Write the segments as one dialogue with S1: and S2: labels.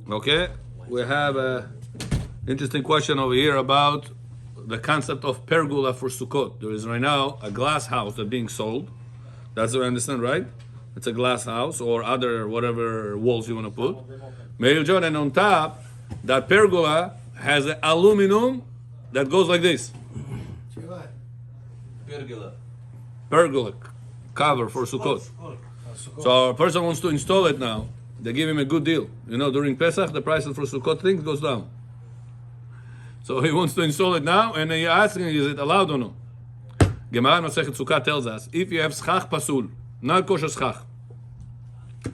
S1: Okay, we have a interesting question over here about the concept of pergola for Sukkot. There is right now a glass house that's being sold. That's what I understand, right? It's a glass house or other whatever walls you want to put. Meir John, and on top, that pergola has an aluminum that goes like this. Pergola cover for Sukkot. So a person wants to install it now. They give him a good deal. You know, during Pesach, the prices for Sukkot things goes down. So he wants to install it now, and you're asking, is it allowed or no? Gemara Masechet Sukkah tells us, if you have schach pasul, not kosher schach,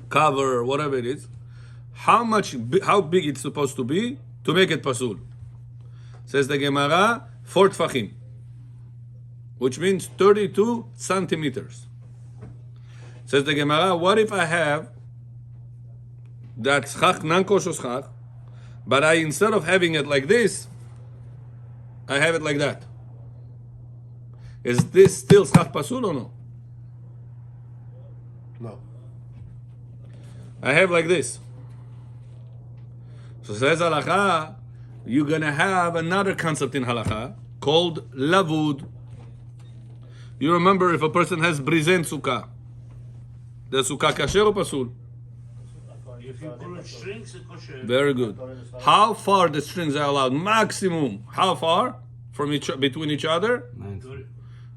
S1: cover, whatever it is, how big it's supposed to be to make it pasul? Says the Gemara, 4 tfachim, which means 32 centimeters. Says the Gemara, what if I have that schach, non-kosher schach, but instead of having it like this, I have it like that? Is this still schach pasul or no?
S2: No.
S1: I have like this. So says halakha, you're gonna have another concept in halakha called lavud. You remember if a person has brizen sukkah, the sukkah kosher or pasul?
S3: If you pull strings, it's kosher.
S1: Very good. How far the strings are allowed? Maximum. How far from between each other?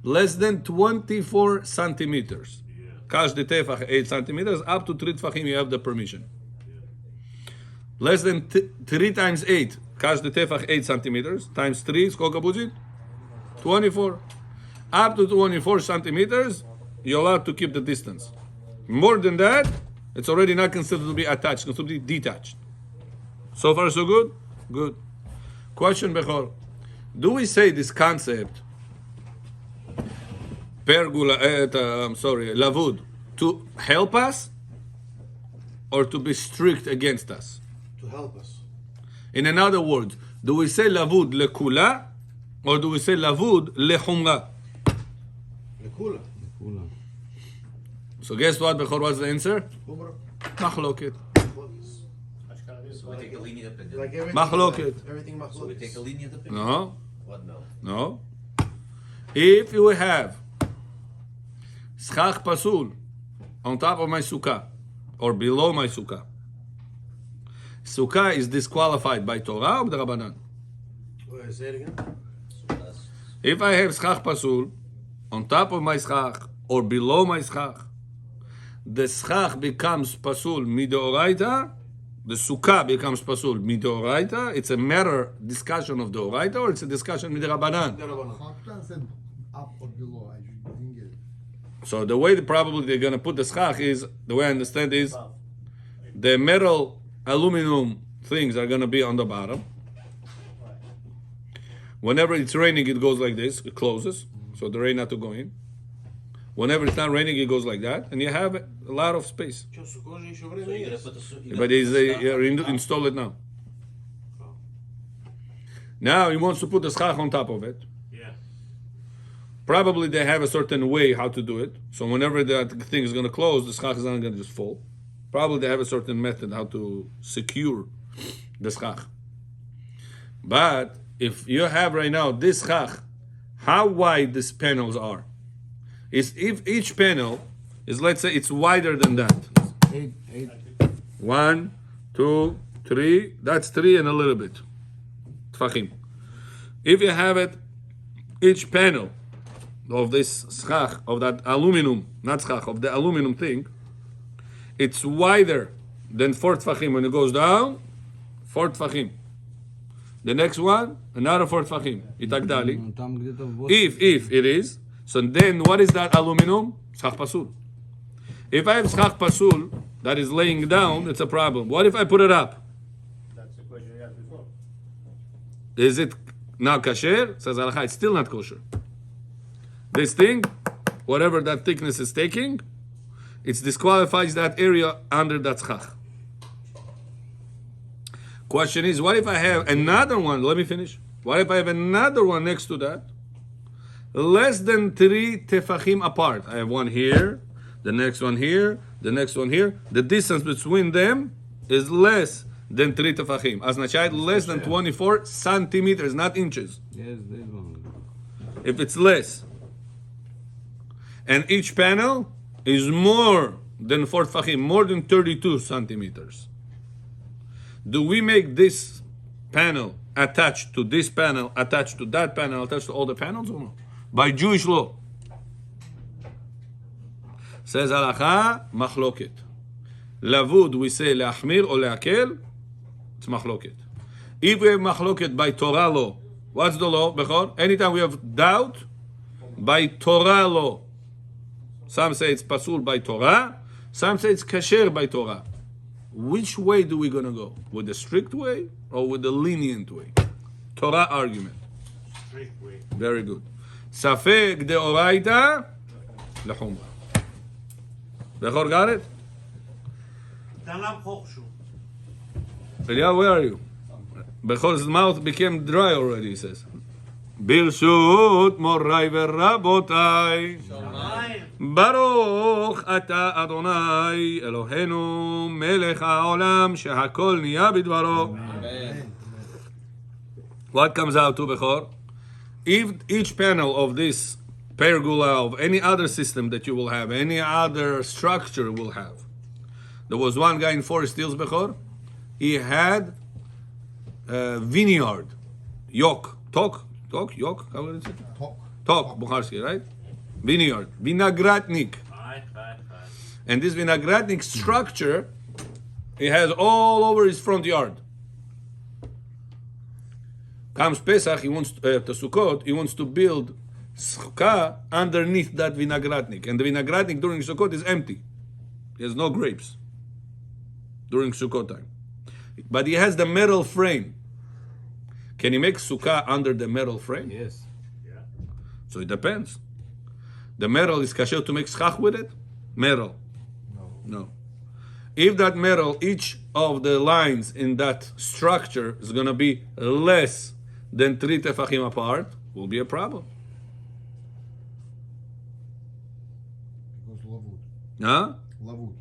S1: Less than 24 centimeters. Kash de tefach 8 centimeters, up to 3 tefachim you have the permission. Less than 3 times 8, kash de tefach 8 centimeters, times 3, skolka bujit? 24. Up to 24 centimeters, you're allowed to keep the distance. More than that, it's already not considered to be attached, it's considered to be detached. So far so good? Good. Question, Bechor. Do we say this concept, pergola, lavud, to help us or to be strict against us?
S2: To help us.
S1: In another word, do we say lavud lekula or do we say lavud lechumra?
S2: Lekula.
S1: So guess what, Bechor, what's the answer?
S2: Humra.
S1: Machloket.
S4: So we take a lenient opinion.
S2: Like everything.
S1: Machloket.
S2: Everything machloket.
S4: So we take a lenient opinion.
S1: No,
S4: What no?
S1: no. If you have schach pasul on top of my sukkah or below my sukkah, sukkah is disqualified by Torah or the Rabbanan?
S2: Wait, say it again.
S1: If I have schach pasul on top of my schach or below my schach, the schach becomes pasul midoraita, the sukkah becomes pasul midoraita. It's a matter discussion of the oraita or it's a discussion with the Rabbanan?
S5: Chakran said up or below. I didn't get it.
S1: So the way probably they're gonna put the schach is, the way I understand is, the metal aluminum things are gonna be on the bottom. Whenever it's raining, it goes like this, it closes, so the rain not to go in. Whenever it's not raining, it goes like that, and you have a lot of space.
S4: So you're gonna put the
S1: But he's install it now. Now he wants to put the schach on top of it.
S3: Yeah.
S1: Probably they have a certain way how to do it. So whenever that thing is going to close, the schach is not going to just fall. Probably they have a certain method how to secure the schach. But if you have right now this schach, how wide these panels are? Is if each panel is, let's say it's wider than that.
S5: 8.
S1: 1, 2, 3. That's 3 and a little bit. Tfachim. If you have it, each panel of this schach, of that aluminum, not schach, of the aluminum thing, it's wider than 4 tfachim. When it goes down, 4 tfachim. The next one, another 4 tfachim. Itagdali. If it is, so then what is that aluminum? Schach pasul. If I have schach pasul that is laying down, it's a problem. What if I put it up?
S3: That's the question you asked before.
S1: Is it now kosher? Says halakha, it's still not kosher. This thing, whatever that thickness is taking, it disqualifies that area under that schach. Question is, what if I have another one? Let me finish. What if I have another one next to that? Less than 3 tefachim apart. I have one here, the next one here, the next one here. The distance between them is less than 3 tefachim. Означает less than 24 centimeters, not inches.
S6: Yes, this one.
S1: If it's less. And each panel is more than 4 tefachim, more than 32 centimeters. Do we make this panel attached to this panel, attached to that panel, attached to all the panels or no? By Jewish law. Says halacha, machloket. Lavud, we say leachmir or leakel, it's machloket. If we have machloket by Torah law, what's the law, Bechor? Anytime we have doubt, by Torah law. Some say it's pasul by Torah, some say it's kasher by Torah. Which way do we gonna go? With the strict way or with the lenient way? Torah argument.
S3: Strict way.
S1: Very good. Safek deoraita lechumra. Bechor got it?
S3: Danach hochschuh.
S1: Eliyahu, where are you? Bechor's mouth became dry already, he says. Birshut morai verabotai. Baruch ata Adonai Eloheinu melech haolam shehakol niya bidvaro. What comes out to Bechor? If each panel of this pergola, of any other system that you will have, any other structure will have. There was one guy in Forest Hills, Bechor. He had a vineyard, yoke, yoke, how is it? Tok, Bukharski, right? Vineyard, vinagratnik.
S3: Right.
S1: And this vinagratnik structure, he has all over his front yard. Comes Pesach, he wants to Sukkot, he wants to build Sukkah underneath that vinagratnik. And the vinagratnik during Sukkot is empty. He has no grapes during Sukkot time. But he has the metal frame. Can he make Sukkah under the metal frame?
S6: Yes.
S3: Yeah.
S1: So it depends. The metal is kasher to make schach with it? Metal. No. If that metal, each of the lines in that structure is going to be less than 3 tefachim apart, will be a problem.
S5: Because lavud.
S1: Huh?
S5: Lavud.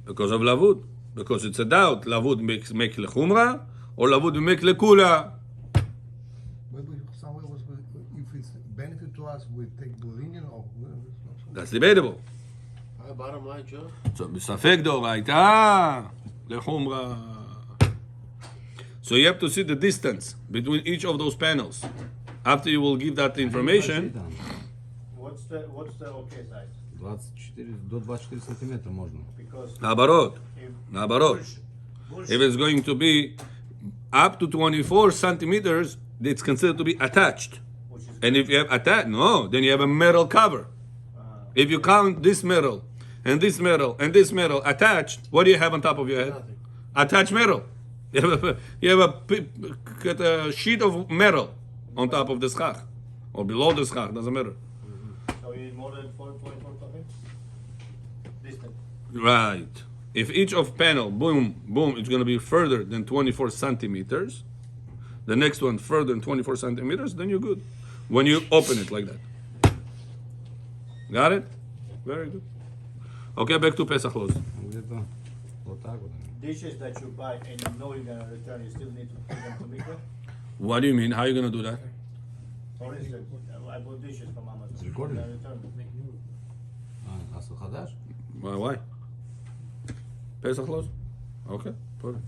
S1: Because of lavud. Because it's a doubt. Lavud make lechumra or lavud make lekula.
S5: Maybe somewhere was if it's benefit to us, we take the lenient or
S1: That's debatable.
S2: Bottom line, Joe.
S1: So בספק דאורייתא לחומרה. So you have to see the distance between each of those panels. After you will give that information.
S3: What's the okay size?
S6: 24, до 24 сантиметра можно.
S3: Because
S1: Наоборот.
S3: bush,
S1: If it's going to be up to 24 centimeters, it's considered to be attached.
S3: which is
S1: And if you have attached, no, then you have a metal cover. If you count this metal and this metal and this metal attached, what do you have on top of your head?
S2: Nothing.
S1: Attached metal. You have a sheet of metal on top of the schach or below the schach, doesn't matter.
S3: so you need more than 4.4 tefachim. Distance.
S1: Right. If each of panel, boom, it's going to be further than 24 centimeters, the next one further than 24 centimeters, then you're good. When you open it like that. Got it? Very good. Okay, back to Pesach laws.
S6: Где-то вот так вот.
S3: Dishes that you buy and you know you're gonna return, you still need to put them to mikveh.
S1: What do you mean? How are you going to do that?
S3: For instance, I bought dishes from Amazon.
S6: It's recorded.
S3: I'm gonna return them.
S6: А, Асыл Хадаш?
S1: Why? Pesach laws? Okay, perfect.